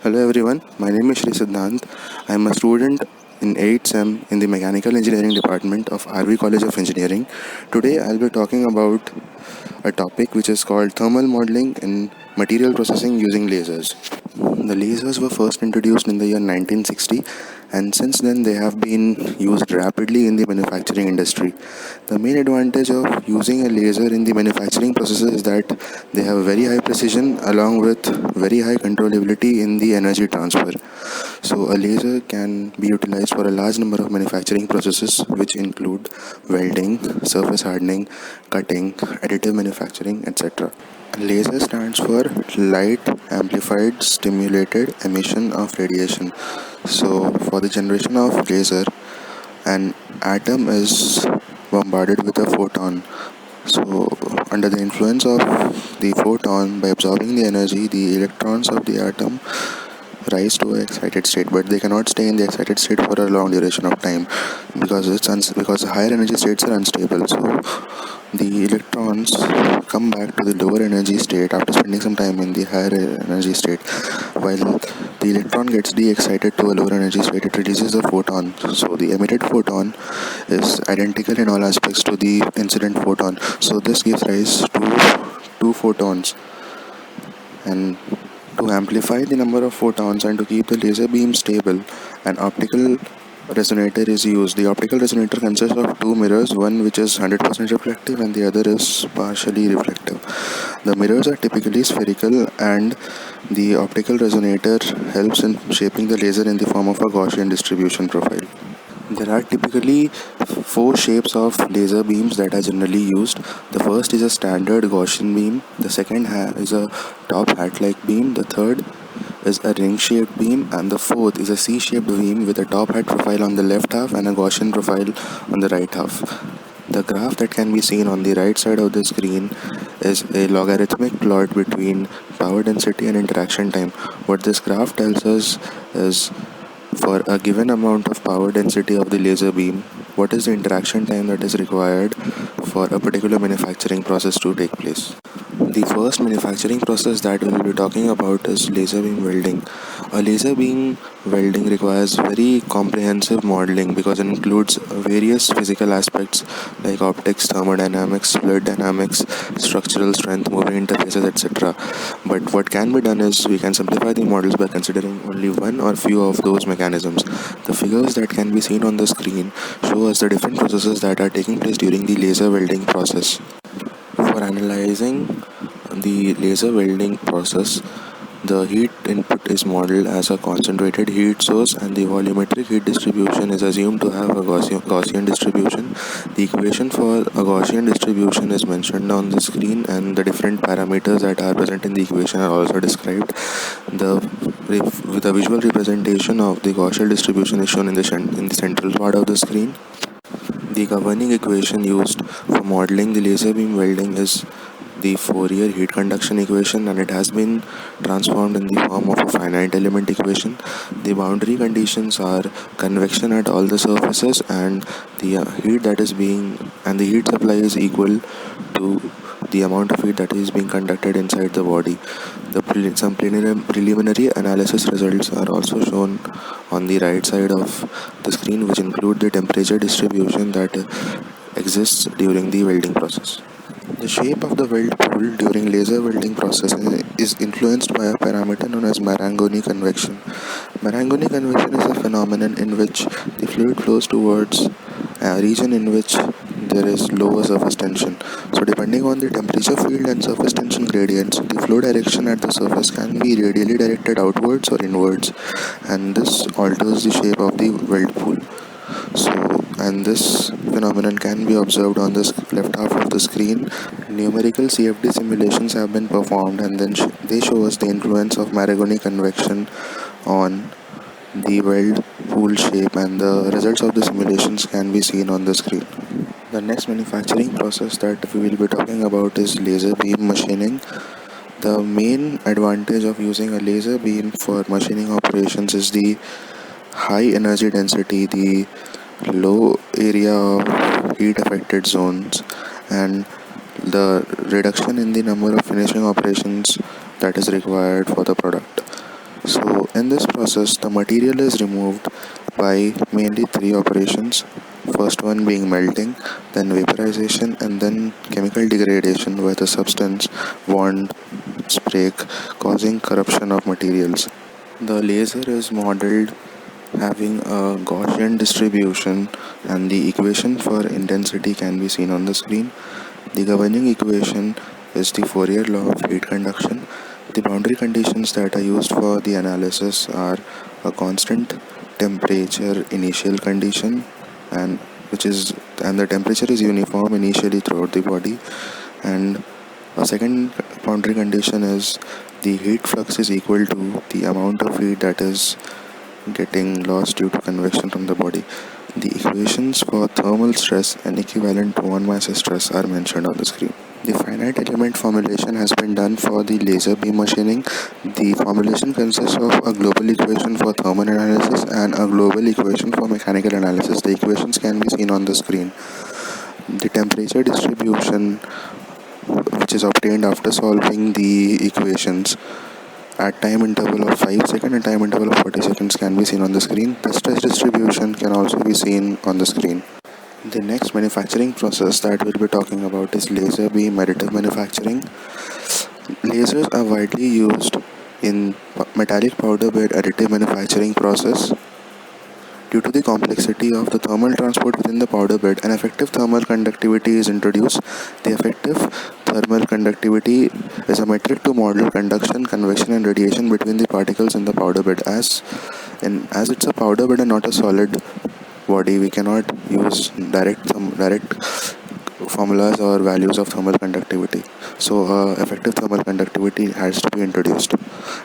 Hello everyone, my name is Shri Siddhant. I am a student in 8th SEM in the Mechanical Engineering Department of RV College of Engineering. Today I'll be talking about a topic which is called thermal modeling in material processing using lasers. The lasers were first introduced in the year 1960, and since then they have been used rapidly in the manufacturing industry. The main advantage of using a laser in the manufacturing processes is that they have very high precision along with very high controllability in the energy transfer. So a laser can be utilized for a large number of manufacturing processes which include welding, surface hardening, cutting, additive manufacturing, etc. Laser stands for light amplified stimulated emission of radiation. So for the generation of laser, an atom is bombarded with a photon. So under the influence of the photon, by absorbing the energy, the electrons of the atom rise to an excited state, but they cannot stay in the excited state for a long duration of time because because higher energy states are unstable. So the electrons come back to the lower energy state after spending some time in the higher energy state. While the electron gets de-excited to a lower energy state, it releases a photon. So the emitted photon is identical in all aspects to the incident photon. So this gives rise to two photons. And to amplify the number of photons and to keep the laser beam stable, an optical resonator is used. The optical resonator consists of two mirrors, one which is 100% reflective and the other is partially reflective. The mirrors are typically spherical, and the optical resonator helps in shaping the laser in the form of a Gaussian distribution profile. There are typically four shapes of laser beams that are generally used. The first is a standard Gaussian beam, the second is a top hat-like beam, the third is a ring-shaped beam, and the fourth is a C-shaped beam with a top hat profile on the left half and a Gaussian profile on the right half. The graph that can be seen on the right side of the screen is a logarithmic plot between power density and interaction time. What this graph tells us is, for a given amount of power density of the laser beam, what is the interaction time that is required for a particular manufacturing process to take place. The first manufacturing process that we will be talking about is laser beam welding. A laser beam welding requires very comprehensive modeling because it includes various physical aspects like optics, thermodynamics, fluid dynamics, structural strength, moving interfaces, etc. But what can be done is we can simplify the models by considering only one or few of those mechanisms. The figures that can be seen on the screen show us the different processes that are taking place during the laser welding process. For analyzing the laser welding process, the heat input is modeled as a concentrated heat source and the volumetric heat distribution is assumed to have a Gaussian distribution. The equation for a Gaussian distribution is mentioned on the screen, and the different parameters that are present in the equation are also described. The visual representation of the Gaussian distribution is shown in the central part of the screen. The governing equation used for modeling the laser beam welding is the Fourier heat conduction equation, and it has been transformed in the form of a finite element equation. The boundary conditions are convection at all the surfaces, and the heat supply is equal to the amount of heat that is being conducted inside the body. Some preliminary analysis results are also shown on the right side of the screen, which include the temperature distribution that exists during the welding process. The shape of the weld pool during laser welding process is influenced by a parameter known as Marangoni convection. Marangoni convection is a phenomenon in which the fluid flows towards a region in which there is lower surface tension. So depending on the temperature field and surface tension gradients, the flow direction at the surface can be radially directed outwards or inwards, and this alters the shape of the weld pool. And this phenomenon can be observed on the left half of the screen. Numerical CFD simulations have been performed, and then they show us the influence of Marangoni convection on the weld pool shape, and the results of the simulations can be seen on the screen. The next manufacturing process that we will be talking about is laser beam machining. The main advantage of using a laser beam for machining operations is the high energy density, the low area of heat affected zones, and the reduction in the number of finishing operations that is required for the product. So In this process, the material is removed by mainly three operations. First one being melting, then vaporization, and then chemical degradation, where the substance bonds break, causing corruption of materials. The laser is modeled having a Gaussian distribution, and the equation for intensity can be seen on the screen. The governing equation is the Fourier law of heat conduction. The boundary conditions that are used for the analysis are a constant temperature initial condition, and the temperature is uniform initially throughout the body, and a second boundary condition is the heat flux is equal to the amount of heat that is getting lost due to convection from the body. The equations for thermal stress and equivalent to 1 mass stress are mentioned on the screen. The finite element formulation has been done for the laser beam machining. The formulation consists of a global equation for thermal analysis and a global equation for mechanical analysis. The equations can be seen on the screen. The temperature distribution, which is obtained after solving the equations at time interval of 5 seconds and time interval of 40 seconds, can be seen on the screen. The stress distribution can also be seen on the screen. The next manufacturing process that we'll be talking about is laser beam additive manufacturing. Lasers are widely used in metallic powder bed additive manufacturing process. Due to the complexity of the thermal transport within the powder bed, an effective thermal conductivity is introduced. The effective thermal conductivity is a metric to model conduction, convection, and radiation between the particles in the powder bed. As it's a powder bed and not a solid body, we cannot use direct formulas or values of thermal conductivity. So effective thermal conductivity has to be introduced,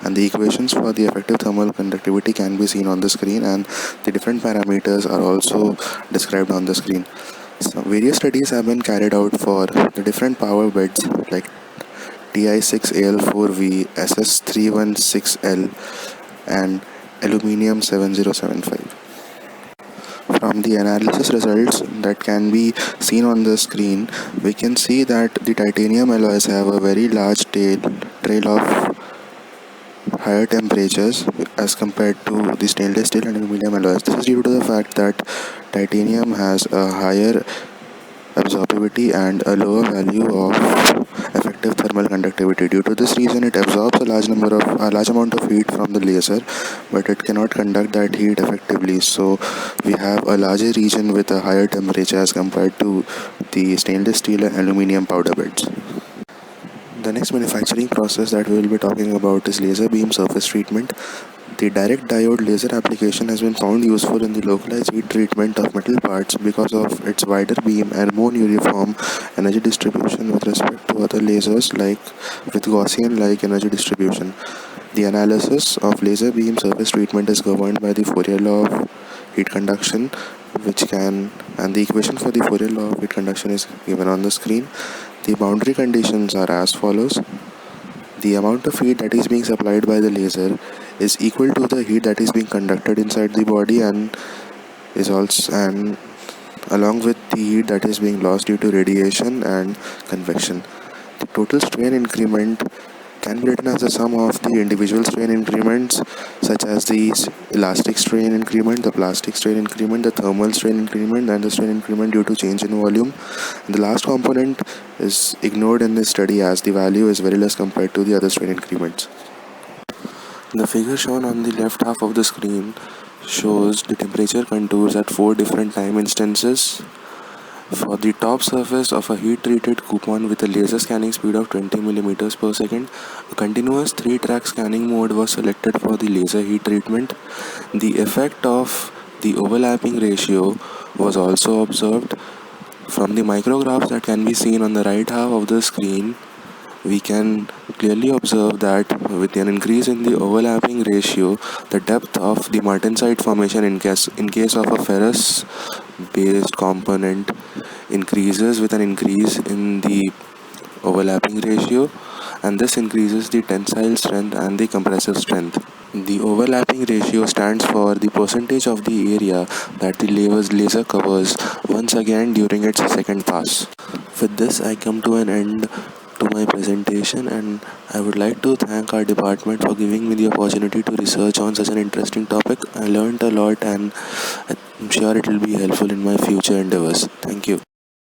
and the equations for the effective thermal conductivity can be seen on the screen, and the different parameters are also described on the screen. So various studies have been carried out for the different power beds like TI6AL4V, SS316L, and Aluminium 7075. From the analysis results that can be seen on the screen, we can see that the titanium alloys have a very large trail of higher temperatures as compared to the stainless steel and aluminum alloys. This is due to the fact that titanium has a higher absorptivity and a lower value of effective thermal conductivity. Due to this reason, it absorbs a large amount of heat from the laser, but it cannot conduct that heat effectively. So we have a larger region with a higher temperature as compared to the stainless steel and aluminum powder beds. The next manufacturing process that we will be talking about is laser beam surface treatment. The direct diode laser application has been found useful in the localized heat treatment of metal parts because of its wider beam and more uniform energy distribution with respect to other lasers like with Gaussian-like energy distribution. The analysis of laser beam surface treatment is governed by the Fourier law of heat conduction, and the equation for the Fourier law of heat conduction is given on the screen. The boundary conditions are as follows. The amount of heat that is being supplied by the laser is equal to the heat that is being conducted inside the body and along with the heat that is being lost due to radiation and convection. The total strain increment can be written as the sum of the individual strain increments such as the elastic strain increment, the plastic strain increment, the thermal strain increment, and the strain increment due to change in volume. And the last component is ignored in this study as the value is very less compared to the other strain increments. The figure shown on the left half of the screen shows the temperature contours at 4 different time instances. For the top surface of a heat-treated coupon with a laser scanning speed of 20 mm per second, a continuous 3-track scanning mode was selected for the laser heat treatment. The effect of the overlapping ratio was also observed. From the micrographs that can be seen on the right half of the screen, we can clearly observe that with an increase in the overlapping ratio, the depth of the martensite formation in case of a ferrous based component increases with an increase in the overlapping ratio, and this increases the tensile strength and the compressive strength. The overlapping ratio stands for the percentage of the area that the laser covers once again during its second pass. With this, I come to an end to my presentation, and I would like to thank our department for giving me the opportunity to research on such an interesting topic. I learned a lot, and I'm sure it will be helpful in my future endeavors. Thank you.